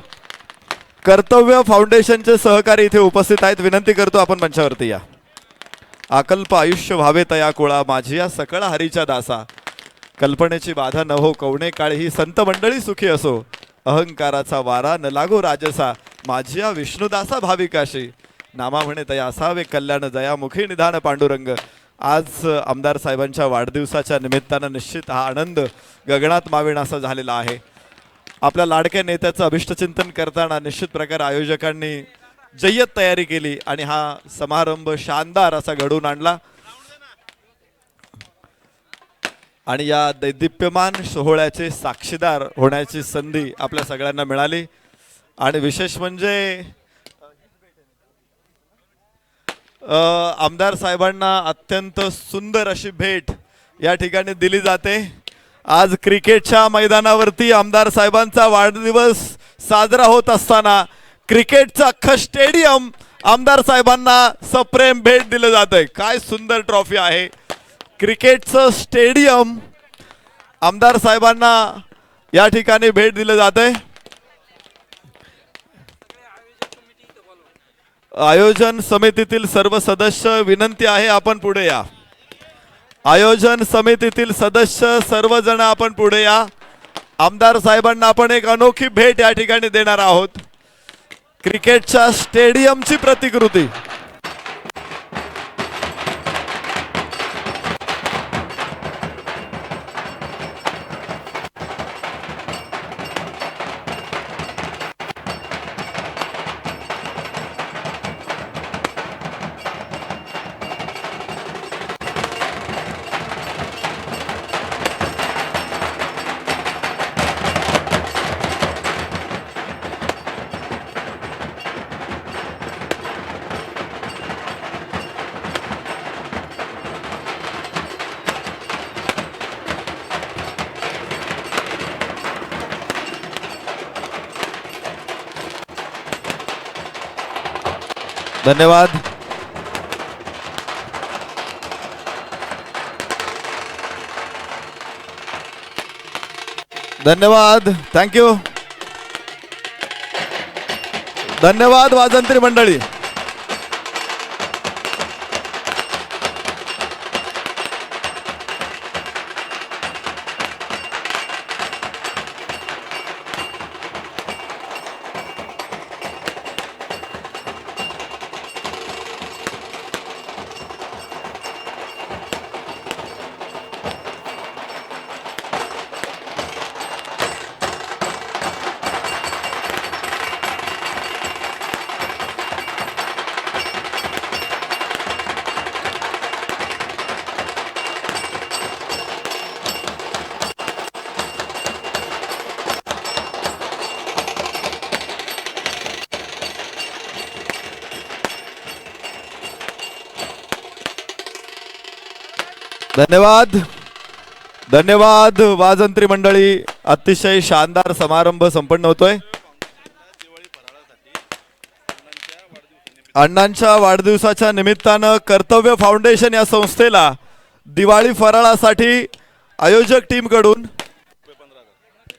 [SPEAKER 1] कर्तव्य फाउंडेशनचे सहकारी इथे उपस्थित आहेत. विनंती करतो आपण मंचावरती या. आकल्प आयुष्य व्हावे तया कुळा, माझी या सकळ हरीच्या दासा, कल्पनेची बाधा न हो कवणे काळी, ही संत मंडळी सुखी असो, अहंकाराचा वारा न लागो राजसा, माझी या विष्णुदासा भाविकाशी, नामा म्हणे तया असावे कल्याण, दयामुखी निधान पांडुरंग. आज आमदार साहेबांच्या वाढदिवसाच्या निमित्तानं निश्चित हा आनंद गगनात मावेनासा झालेला आहे. आपल्या लाडक्या नेत्याचं अभिष्टचिंतन करताना निश्चित प्रकारे आयोजकांनी जय्यत तयारी केली आणि हा समारंभ शानदार असा घडवून आणला. आणि या दैदिप्यमान सोहळ्याचे साक्षीदार होण्याची संधी आपल्या सगळ्यांना मिळाली. आणि विशेष म्हणजे आमदार साहेबांना अत्यंत सुंदर अशी भेट या ठिकाणी दिली जाते. आज क्रिकेटच्या मैदानावरती आमदार साहेबांचा वाढदिवस साजरा होत असताना क्रिकेटचं अख्खं स्टेडियम आमदार साहेबांना सप्रेम भेट दिलं जातंय. काय सुंदर ट्रॉफी आहे. क्रिकेटचं स्टेडियम आमदार साहेबांना या ठिकाणी भेट दिलं जातंय. आयोजन समितीतील सर्व सदस्य विनंती आहे आपण पुढे या. आयोजन समितीतील सदस्य सर्वजण आपण पुढे या. आमदार साहेबांना आपण एक अनोखी भेट या ठिकाणी देणार आहोत. क्रिकेटच्या स्टेडियमची प्रतिकृती. धन्यवाद. धन्यवाद, थँक्यू. धन्यवाद वाजंत्री मंडळी. धन्यवाद धन्यवाद वाजंत्री मंडळी. अतिशय शानदार समारंभ संपन्न होतोय. अण्णांच्या वाढदिवसाच्या निमित्तानं कर्तव्य फाउंडेशन या संस्थेला दिवाळी फराळासाठी आयोजक टीम कडून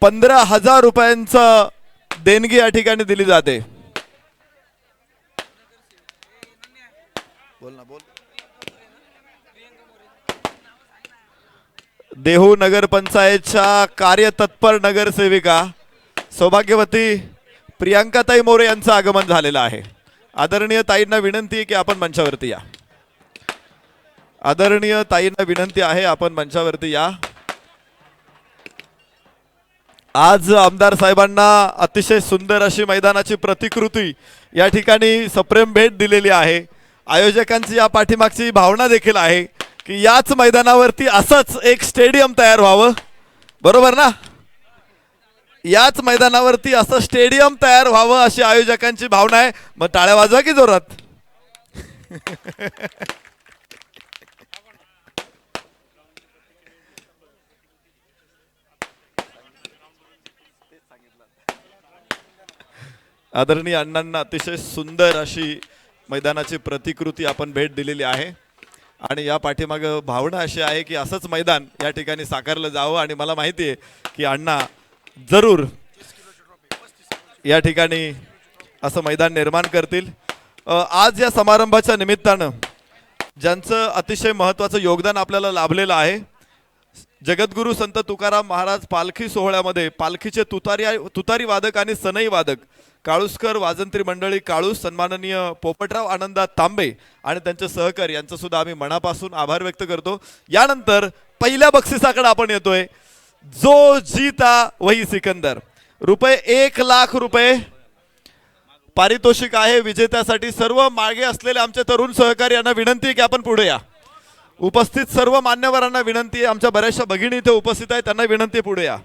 [SPEAKER 1] 15,000 रुपयांचं देणगी या ठिकाणी दिली जाते. देहू नगर पंचायतच्या कार्यतत्पर नगरसेविका सौभाग्यवती प्रियांकाताई मोरे यांचं आगमन झालेलं आहे. आदरणीय ताईंना विनंती आहे की आपण मंचावरती या. आदरणीय ताईंना विनंती आहे आपण मंचावरती या. आज आमदार साहेबांना अतिशय सुंदर अशी मैदानाची प्रतिकृती या ठिकाणी सप्रेम भेट दिलेली आहे. आयोजकांची या पाठीमागची भावना देखील आहे की याच मैदानावरती असंच एक स्टेडियम तयार व्हावं. बरोबर ना? याच मैदानावरती असं स्टेडियम तयार व्हावं अशी आयोजकांची भावना आहे. मग टाळ्या वाजवा की जोरात. आदरणीय अण्णांना अतिशय सुंदर अशी मैदानाची प्रतिकृती आपण भेट दिलेली आहे आणि या पाठीमाग भावना अशी आहे की असंच मैदान या ठिकाणी साकारलं जावं. आणि मला माहिती आहे की अण्णा जरूर या ठिकाणी असं मैदान निर्माण करतील. आज या समारंभाच्या निमित्तानं ज्यांचं अतिशय महत्त्वाचं योगदान आपल्याला लाभलेलं आहे, जगद्गुरू संत तुकाराम महाराज पालखी सोहळ्यामध्ये पालखीचे तुतारी वादक आणि सनई वादक काळुसकर वाजंत्री मंडळी काळूस, सन्माननीय पोपटराव आनंदा तांबे आणि त्यांचे सहकारी यांचं सुद्धा आम्ही मनापासून आभार व्यक्त करतो. यानंतर पहिल्या बक्षिसाकडे आपण येतोय. जो जीता वही सिकंदर. रुपये 1,00,000 रुपये पारितोषिक आहे विजेत्यासाठी. सर्व मागे असलेले आमचे तरुण सहकारी यांना विनंती आहे की आपण पुढे या. उपस्थित सर्व मान्यवरांना विनंती आहे. आमच्या बऱ्याचशा भगिनी इथे उपस्थित आहेत, त्यांना विनंती आहे पुढे या.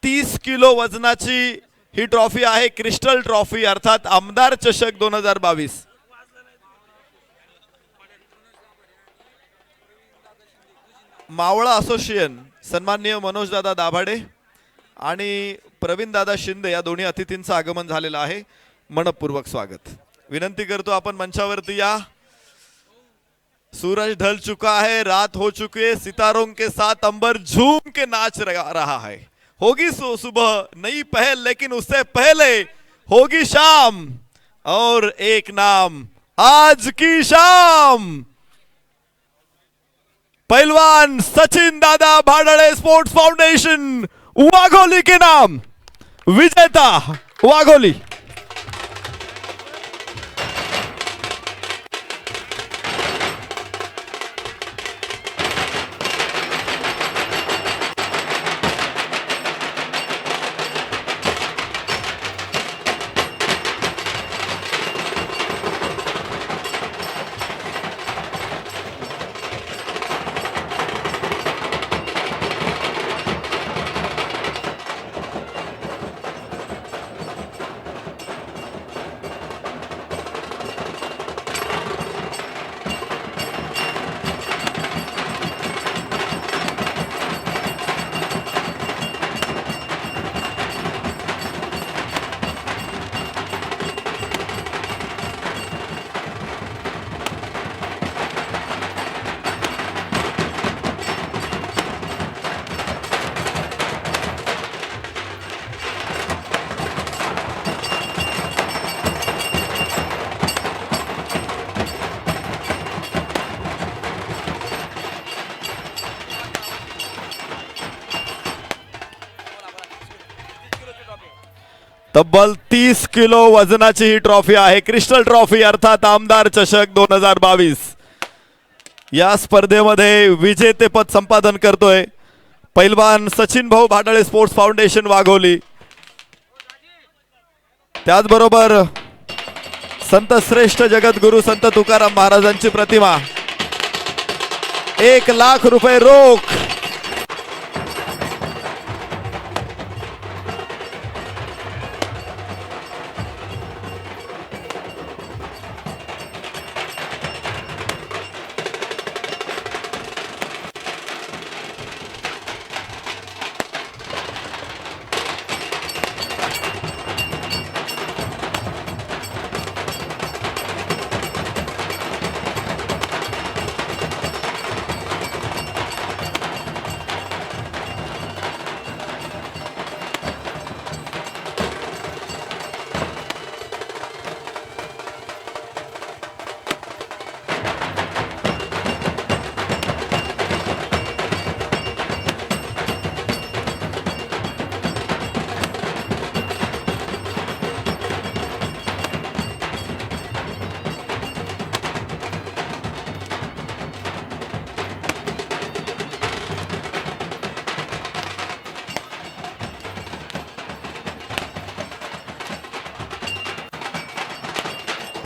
[SPEAKER 1] 30 किलो वजनाची ही ट्रॉफी आहे, क्रिस्टल ट्रॉफी अर्थात आमदार चषक 2022. मावळा असोसिएशन सन्माननीय मनोजदादा दाभाडे आणि प्रवीणदादा शिंदे या दोन्ही अतिथींचं आगमन झालेलं आहे. मनपूर्वक स्वागत. विनंती करतो आपण मंचावरती या. सूरज ढल चुका है, रात हो चुकी है, सितारों के साथ अंबर झूम के नाच रहा है. होगी सुबह नई पहल, लेकिन उससे पहले होगी शाम और एक नाम आज की शाम. पहलवान सचिन दादा भाडळे स्पोर्ट्स फाउंडेशन वाघोली के नाम विजेता वाघोली. तब्बल 30 किलो वजनाची ही ट्रॉफी आहे, क्रिस्टल ट्रॉफी अर्थात आमदार चषक 2022. या स्पर्धेमध्ये विजेतेपद संपादन करतोय पैलवान सचिन भाऊ भाडळे स्पोर्ट्स फाउंडेशन वाघोली. त्याचबरोबर संत श्रेष्ठ जगद्गुरू संत तुकाराम महाराजांची प्रतिमा, 1,00,000 रुपये रोख.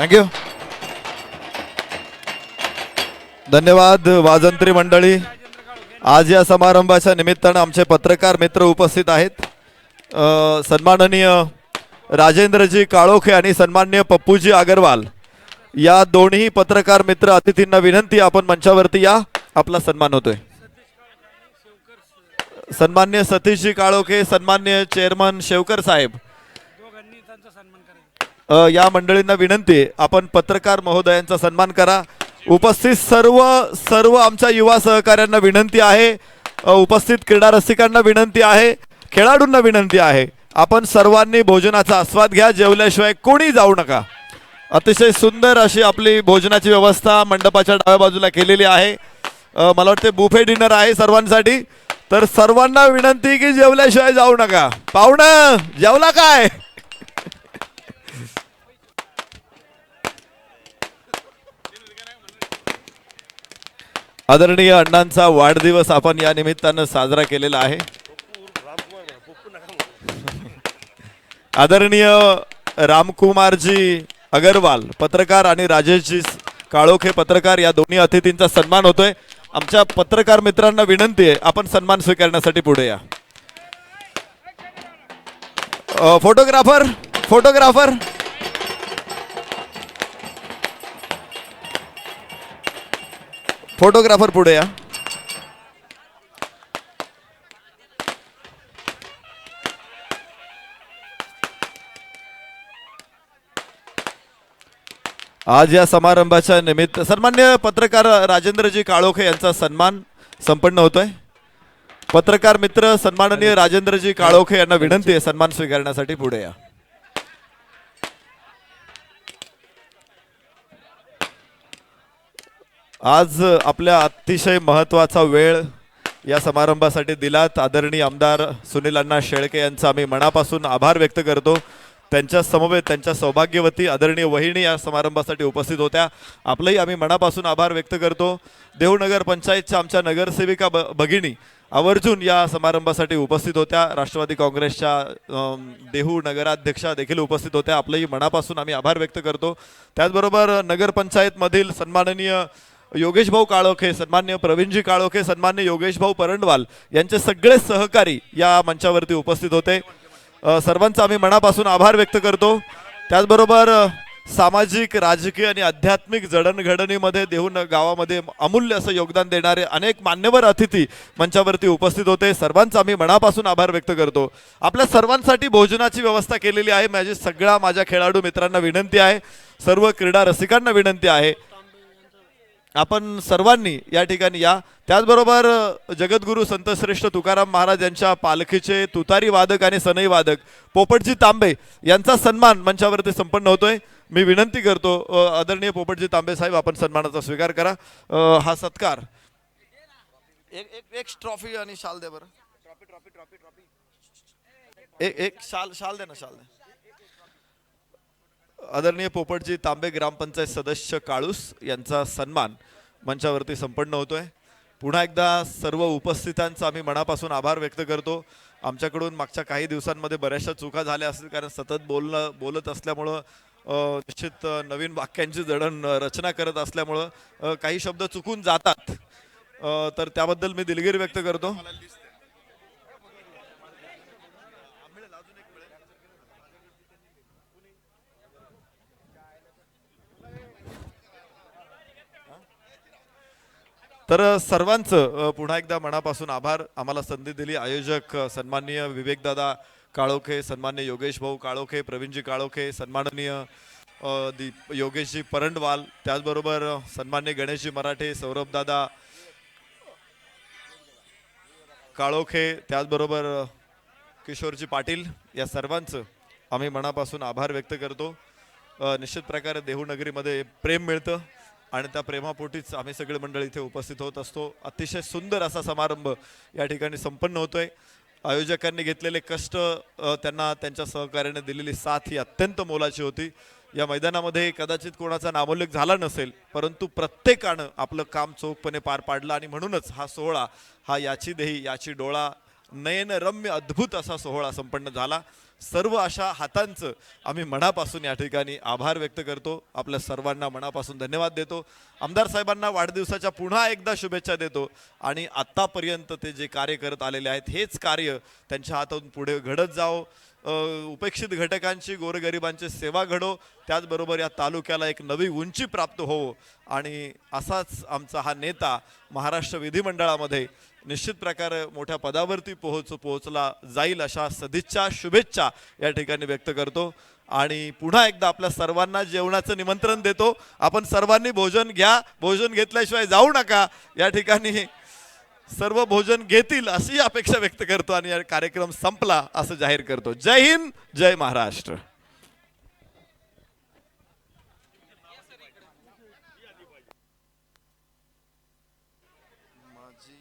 [SPEAKER 1] थँक्यू. धन्यवाद वाजंत्री मंडळी. आज या समारंभाच्या निमित्तानं आमचे पत्रकार मित्र उपस्थित आहेत. सन्माननीय राजेंद्रजी काळोखे आणि सन्माननीय पप्पूजी अगरवाल या दोन्ही पत्रकार मित्र अतिथींना विनंती, आपण मंचावरती या, आपला सन्मान होतोय. सन्मान्य सतीशजी काळोखे, सन्मान्य चेअरमन शेवकर साहेब, या मंडळींना विनंती आहे, आपण पत्रकार महोदयांचा सन्मान करा. उपस्थित सर्व आमच्या युवा सहकाऱ्यांना विनंती आहे, उपस्थित क्रीडा रसिकांना विनंती आहे, खेळाडूंना विनंती आहे, आपण सर्वांनी भोजनाचा आस्वाद घ्या, जेवल्याशिवाय कोणी जाऊ नका. अतिशय सुंदर अशी आपली भोजनाची व्यवस्था मंडपाच्या डाव्या बाजूला केलेली आहे. मला वाटते बुफे डिनर आहे सर्वांसाठी, तर सर्वांना विनंती की जेवल्याशिवाय जाऊ नका. पाहुणं जेवला काय? आदरणीय अण्णांचा वाढदिवस आपण या निमित्तानं साजरा केलेला आहे. आदरणीय रामकुमारजी अगरवाल पत्रकार आणि राजेशजी काळोखे पत्रकार या दोन्ही अतिथींचा सन्मान होतोय. आमच्या पत्रकार मित्रांना विनंती आहे, आपण सन्मान स्वीकारण्यासाठी पुढे या. फोटोग्राफर पुढे या. आज या समारंभाच्या निमित्त सन्मान्य पत्रकार राजेंद्रजी काळोखे यांचा सन्मान संपन्न होतोय. पत्रकार मित्र सन्माननीय राजेंद्रजी काळोखे यांना विनंती आहे, सन्मान स्वीकारण्यासाठी पुढे या. आज आपल्या अतिशय महत्त्वाचा वेळ या समारंभासाठी दिलात. आदरणीय आमदार सुनील अण्णा शेळके यांचा आम्ही मनापासून आभार व्यक्त करतो. त्यांच्या समवेत त्यांच्या सौभाग्यवती आदरणीय वहिनी या समारंभासाठी उपस्थित होत्या. आपलंही आम्ही मनापासून आभार व्यक्त करतो. देहू नगर पंचायतच्या आमच्या नगरसेविका भगिनी आवर्जून या समारंभासाठी उपस्थित होत्या. राष्ट्रवादी काँग्रेसच्या देहू नगराध्यक्षा देखील उपस्थित होत्या. आपलंही मनापासून आम्ही आभार व्यक्त करतो. त्याचबरोबर नगरपंचायतमधील सन्माननीय योगेश भाऊ काळोखे, सन्मान्य प्रवीणजी काळोखे, सन्मान्य योगेश भाऊ परंडवाल यांचे सगळे सहकारी या मंचावरती उपस्थित होते. सर्वांचा आम्ही मनापासून आभार व्यक्त करतो. त्याचबरोबर सामाजिक, राजकीय आणि आध्यात्मिक जडणघडणीमध्ये देहू गावामध्ये अमूल्य असं योगदान देणारे अनेक मान्यवर अतिथी मंचावरती उपस्थित होते. सर्वांचा आम्ही मनापासून आभार व्यक्त करतो. आपल्या सर्वांसाठी भोजनाची व्यवस्था केलेली आहे. माझ्या खेळाडू मित्रांना विनंती आहे, सर्व क्रीडा रसिकांना विनंती आहे, आपण सर्वांनी या ठिकाणी या. त्याचबरोबर जगद्गुरू संतश्रेष्ठ तुकाराम महाराज यांच्या पालखीचे तुतारी वादक आणि सनई वादक पोपटजी तांबे यांचा सन्मान मंचावरती संपन्न होतोय. मी विनंती करतो आदरणीय पोपटजी तांबे साहेब, आपण सन्मानाचा स्वीकार करा. हा सत्कार एक ट्रॉफी आणि शाल द्या बरं. एक शाल दे ना, शाल दे. आदरणीय पोपटजी तांबे ग्रामपंचायत सदस्य काळूस यांचा सन्मान मंचावरती संपन्न होतोय. पुन्हा एकदा सर्व उपस्थितांचा आम्ही मनापासून आभार व्यक्त करतो. आमच्याकडून मागच्या काही दिवसांमध्ये बऱ्याचशा चुका झाल्या असतील, कारण सतत बोलत असल्यामुळं निश्चित नवीन वाक्यांची जडण रचना करत असल्यामुळं काही शब्द चुकून जातात, तर त्याबद्दल मी दिलगिरी व्यक्त करतो. तर सर्वांचं पुन्हा एकदा मनापासून आभार. आम्हाला संधी दिली आयोजक सन्माननीय विवेकदादा काळोखे, सन्माननीय योगेश भाऊ काळोखे, प्रवीणजी काळोखे, सन्माननीय योगेशजी परंडवाल, त्याचबरोबर सन्माननीय गणेशजी मराठे, सौरभदादा काळोखे, त्याचबरोबर किशोरजी पाटील, या सर्वांचं आम्ही मनापासून आभार व्यक्त करतो. निश्चित प्रकारे देहू नगरीमध्ये प्रेम मिळतं आणि त्या प्रेमापोटीच आम्ही सगळे मंडळी इथे उपस्थित होत असतो. अतिशय सुंदर असा समारंभ या ठिकाणी संपन्न होतोय. आयोजकांनी घेतलेले कष्ट, त्यांना त्यांच्या सहकार्याने दिलेली साथ ही अत्यंत मोलाची होती. या मैदानामध्ये कदाचित कोणाचा नामोल्लेख झाला नसेल, परंतु प्रत्येकानं आपलं काम चोखपणे पार पाडलं आणि म्हणूनच हा सोहळा, हा याची देही याची डोळा, नयनरम्य अद्भुत असा सोहळा संपन्न झाला. सर्व अशा हातांचं आम्ही मनापासून या ठिकाणी आभार व्यक्त करतो. आपल्या सर्वांना मनापासून धन्यवाद देतो. आमदार साहेबांना वाढदिवसाच्या पुन्हा एकदा शुभेच्छा देतो आणि आत्तापर्यंत ते जे कार्य करत आलेले आहेत हेच कार्य त्यांच्या हातून पुढे घडत जावं. उपेक्षित घटकांची गोरगरिबांची सेवा घडो, त्याचबरोबर या तालुक्याला एक नवी उंची प्राप्त हो आणि असाच आमचा हा नेता महाराष्ट्र विधिमंडळामध्ये निश्चित प्रकारे मोठ्या पदावरती पोहोचला जाईल अशा सदिच्छा शुभेच्छा या ठिकाणी व्यक्त करतो. आणि पुन्हा एकदा आपल्या सर्वांना जेवणाचं निमंत्रण देतो. आपण सर्वांनी भोजन घ्या, भोजन घेतल्याशिवाय जाऊ नका. या ठिकाणी सर्व भोजन घेतील अशी अपेक्षा व्यक्त करतो आणि हा कार्यक्रम संपला असं जाहीर करतो. जय हिंद, जय महाराष्ट्र. माझी